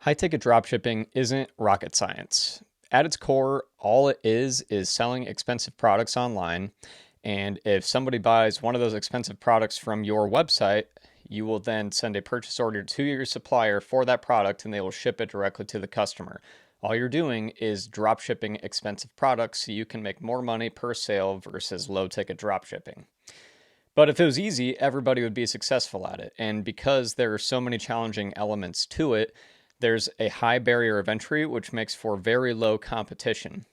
High-ticket dropshipping isn't rocket science. At its core, all it is selling expensive products online. And if somebody buys one of those expensive products from your website, you will then send a purchase order to your supplier for that product and they will ship it directly to the customer. All you're doing is drop shipping expensive products so you can make more money per sale versus low ticket drop shipping. But if it was easy, everybody would be successful at it. And because there are so many challenging elements to it, there's a high barrier of entry, which makes for very low competition.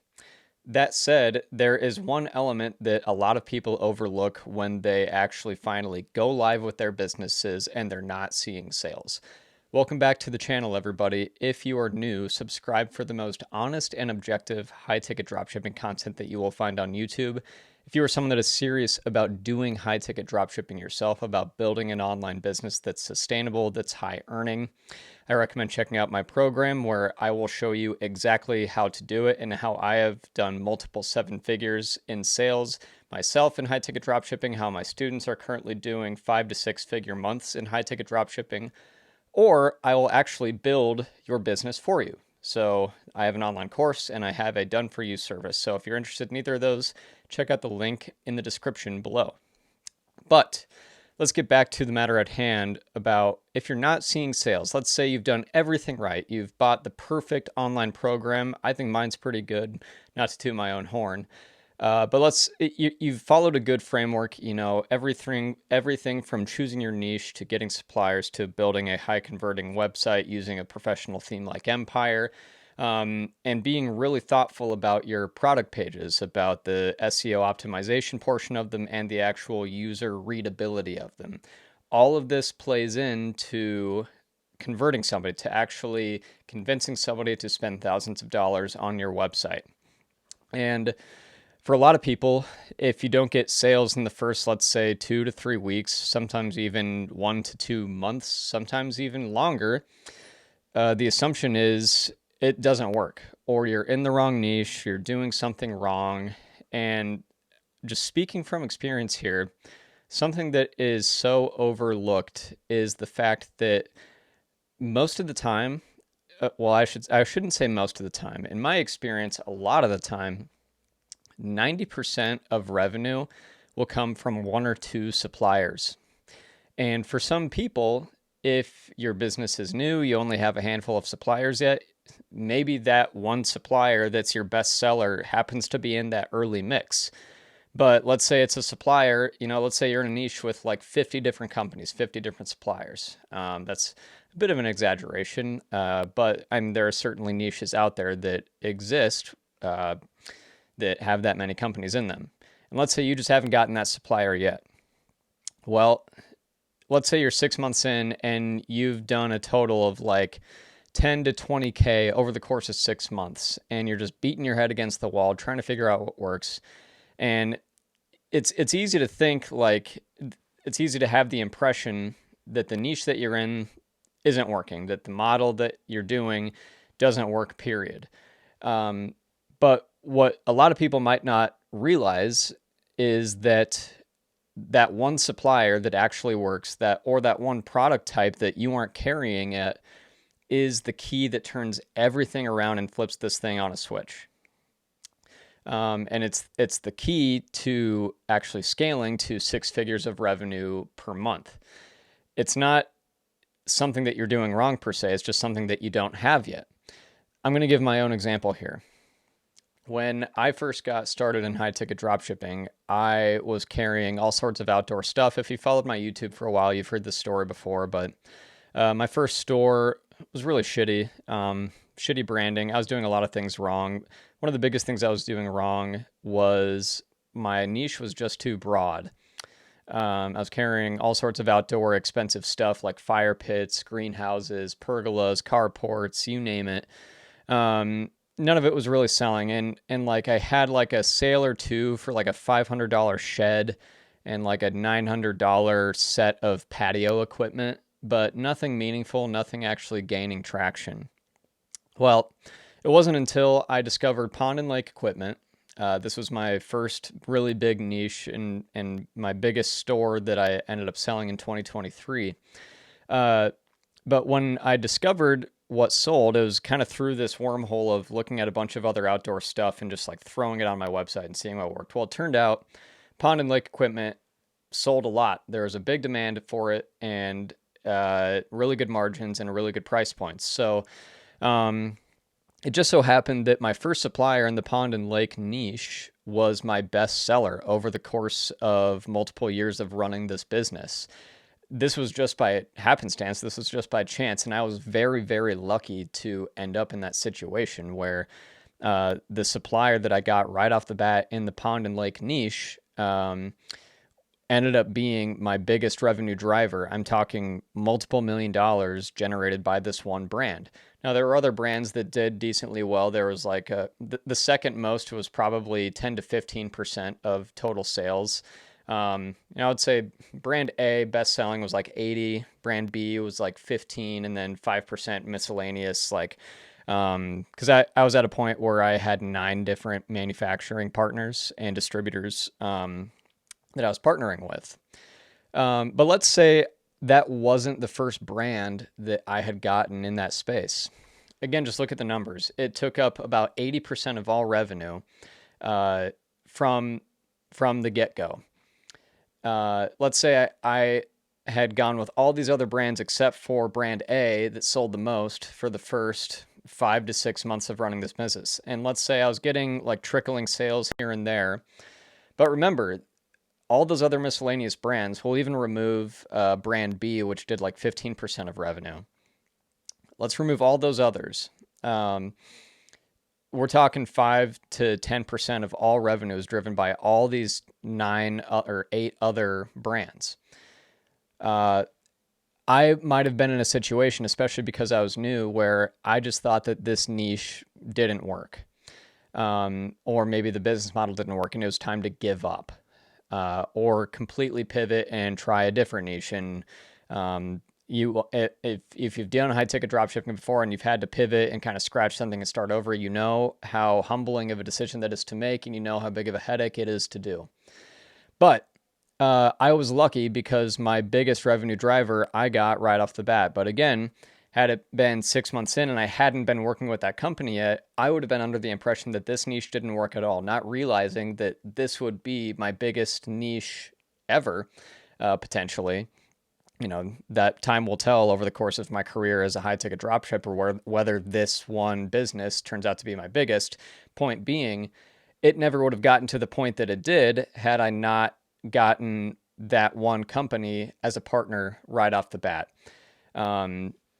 That said, there is one element that a lot of people overlook when they actually finally go live with their businesses and they're not seeing sales. Welcome back to the channel, everybody. If you are new, subscribe for the most honest and objective high-ticket dropshipping content that you will find on YouTube. If you are someone that is serious about doing high-ticket dropshipping yourself, about building an online business that's sustainable, that's high earning, I recommend checking out my program where I will show you exactly how to do it and how I have done multiple seven figures in sales myself in high-ticket dropshipping, how my students are currently doing 5 to 6 figure months in high-ticket dropshipping, or I will actually build your business for you. So I have an online course and I have a done for you service. So if you're interested in either of those, check out the link in the description below. But let's get back to the matter at hand about if you're not seeing sales. Let's say you've done everything right. You've bought the perfect online program. I think mine's pretty good, not to toot my own horn. But you've followed a good framework, everything from choosing your niche to getting suppliers to building a high converting website using a professional theme like Empire, and being really thoughtful about your product pages, about the SEO optimization portion of them and the actual user readability of them. All of this plays into converting somebody, to actually convincing somebody to spend thousands of dollars on your website. And for a lot of people, if you don't get sales in the first, let's say, 2 to 3 weeks, sometimes even 1 to 2 months, sometimes even longer, the assumption is it doesn't work, or you're in the wrong niche, you're doing something wrong. And just speaking from experience here, something that is so overlooked is the fact that most of the time, I shouldn't say most of the time. In my experience, a lot of the time, 90% of revenue will come from one or two suppliers. And for some people, if your business is new, you only have a handful of suppliers yet, maybe that one supplier that's your best seller happens to be in that early mix. But let's say it's a supplier, let's say you're in a niche with like 50 different companies, 50 different suppliers. That's a bit of an exaggeration, but there are certainly niches out there that exist that have that many companies in them. And let's say you just haven't gotten that supplier yet. Well, let's say you're 6 months in and you've done a total of like 10 to 20K over the course of 6 months, and you're just beating your head against the wall trying to figure out what works. And it's easy to think like, it's easy to have the impression that the niche that you're in isn't working, that the model that you're doing doesn't work, period. But what a lot of people might not realize is that that one supplier that actually works, or that one product type that you aren't carrying yet, is the key that turns everything around and flips this thing on a switch. And it's the key to actually scaling to 6 figures of revenue per month. It's not something that you're doing wrong per se. It's just something that you don't have yet. I'm going to give my own example here. When I first got started in high-ticket dropshipping, I was carrying all sorts of outdoor stuff. If you followed my YouTube for a while, you've heard this story before, but my first store was really shitty, shitty branding. I was doing a lot of things wrong. One of the biggest things I was doing wrong was my niche was just too broad. I was carrying all sorts of outdoor expensive stuff like fire pits, greenhouses, pergolas, carports, you name it. None of it was really selling. And like I had like a sale or two for like a $500 shed and like a $900 set of patio equipment, but nothing meaningful, nothing actually gaining traction. Well, it wasn't until I discovered pond and lake equipment. This was my first really big niche and my biggest store that I ended up selling in 2023. But when I discovered what sold, it was kind of through this wormhole of looking at a bunch of other outdoor stuff and just like throwing it on my website and seeing what worked. Well, it turned out pond and lake equipment sold a lot. There was a big demand for it, and really good margins and a really good price points. So it just so happened that my first supplier in the pond and lake niche was my best seller over the course of multiple years of running this business. This was just by happenstance. This was just by chance. And I was very, very lucky to end up in that situation where the supplier that I got right off the bat in the pond and lake niche ended up being my biggest revenue driver. I'm talking multiple $1 million generated by this one brand. Now, there were other brands that did decently well. There was like the second most was probably 10 to 15% of total sales. I would say brand A best selling was like 80, brand B was like 15, and then 5% miscellaneous, like, because I was at a point where I had 9 different manufacturing partners and distributors that I was partnering with. But let's say that wasn't the first brand that I had gotten in that space. Again, just look at the numbers. It took up about 80% of all revenue from the get-go. Let's say I had gone with all these other brands except for brand A that sold the most for the first 5 to 6 months of running this business. And let's say I was getting like trickling sales here and there. But remember, all those other miscellaneous brands, we'll even remove brand B, which did like 15% of revenue. Let's remove all those others. We're talking 5 to 10% of all revenue is driven by all these 9 or 8 other brands. I might have been in a situation, especially because I was new, where I just thought that this niche didn't work. Or maybe the business model didn't work and it was time to give up. Or completely pivot and try a different niche. And if you've done high ticket dropshipping before and you've had to pivot and kind of scratch something and start over, you know how humbling of a decision that is to make, and you know how big of a headache it is to do. But I was lucky because my biggest revenue driver I got right off the bat. But again, had it been 6 months in and I hadn't been working with that company yet, I would have been under the impression that this niche didn't work at all, not realizing that this would be my biggest niche ever, potentially. You know, that time will tell over the course of my career as a high ticket dropshipper whether this one business turns out to be my biggest. Point being, it never would have gotten to the point that it did had I not gotten that one company as a partner right off the bat.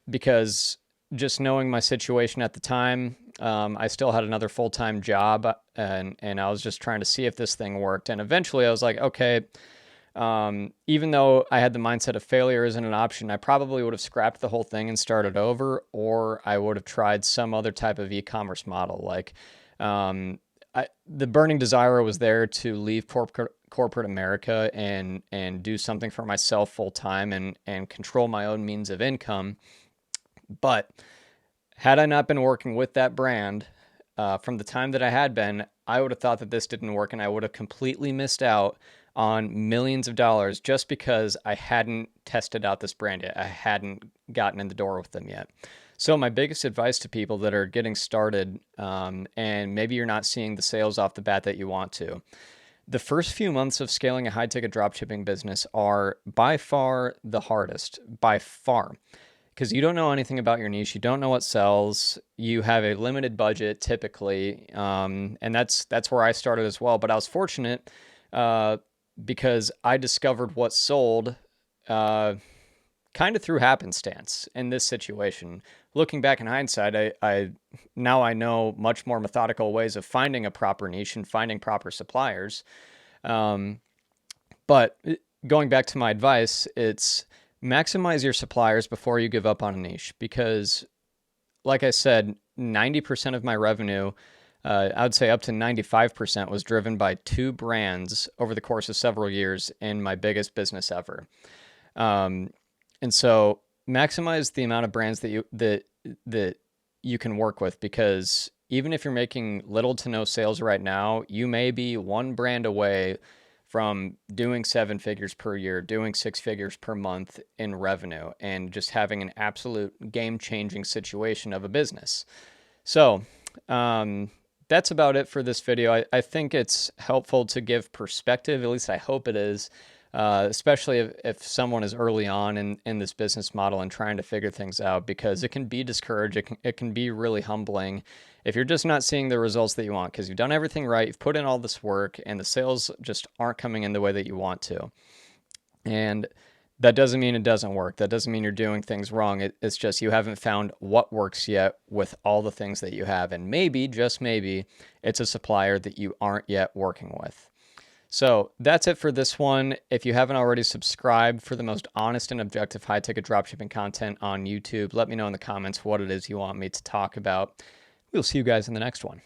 Because just knowing my situation at the time, I still had another full-time job, and I was just trying to see if this thing worked. And eventually I was like, okay, even though I had the mindset of failure isn't an option, I probably would have scrapped the whole thing and started over, or I would have tried some other type of e-commerce model. Like, the burning desire was there to leave corporate America and do something for myself full-time and control my own means of income. But had I not been working with that brand from the time that I had been, I would have thought that this didn't work, and I would have completely missed out on millions of dollars just because I hadn't tested out this brand yet. I hadn't gotten in the door with them yet. So my biggest advice to people that are getting started, and maybe you're not seeing the sales off the bat that you want to, the first few months of scaling a high ticket dropshipping business are by far the hardest, by far. Because you don't know anything about your niche, you don't know what sells, you have a limited budget typically, and that's where I started as well. But I was fortunate because I discovered what sold kind of through happenstance in this situation. Looking back in hindsight, I now know much more methodical ways of finding a proper niche and finding proper suppliers. But going back to my advice, it's maximize your suppliers before you give up on a niche, because like I said, 90% of my revenue, I would say up to 95%, was driven by 2 brands over the course of several years in my biggest business ever. And so maximize the amount of brands that you can work with, because even if you're making little to no sales right now, you may be one brand away from doing 7 figures per year, doing 6 figures per month in revenue, and just having an absolute game-changing situation of a business. So that's about it for this video. I think it's helpful to give perspective, at least I hope it is, especially if someone is early on in this business model and trying to figure things out, because it can be discouraging. It can be really humbling if you're just not seeing the results that you want, because you've done everything right, you've put in all this work, and the sales just aren't coming in the way that you want to. And that doesn't mean it doesn't work. That doesn't mean you're doing things wrong. It's just you haven't found what works yet with all the things that you have. And maybe, just maybe, it's a supplier that you aren't yet working with. So that's it for this one. If you haven't already subscribed for the most honest and objective high-ticket dropshipping content on YouTube, let me know in the comments what it is you want me to talk about. We'll see you guys in the next one.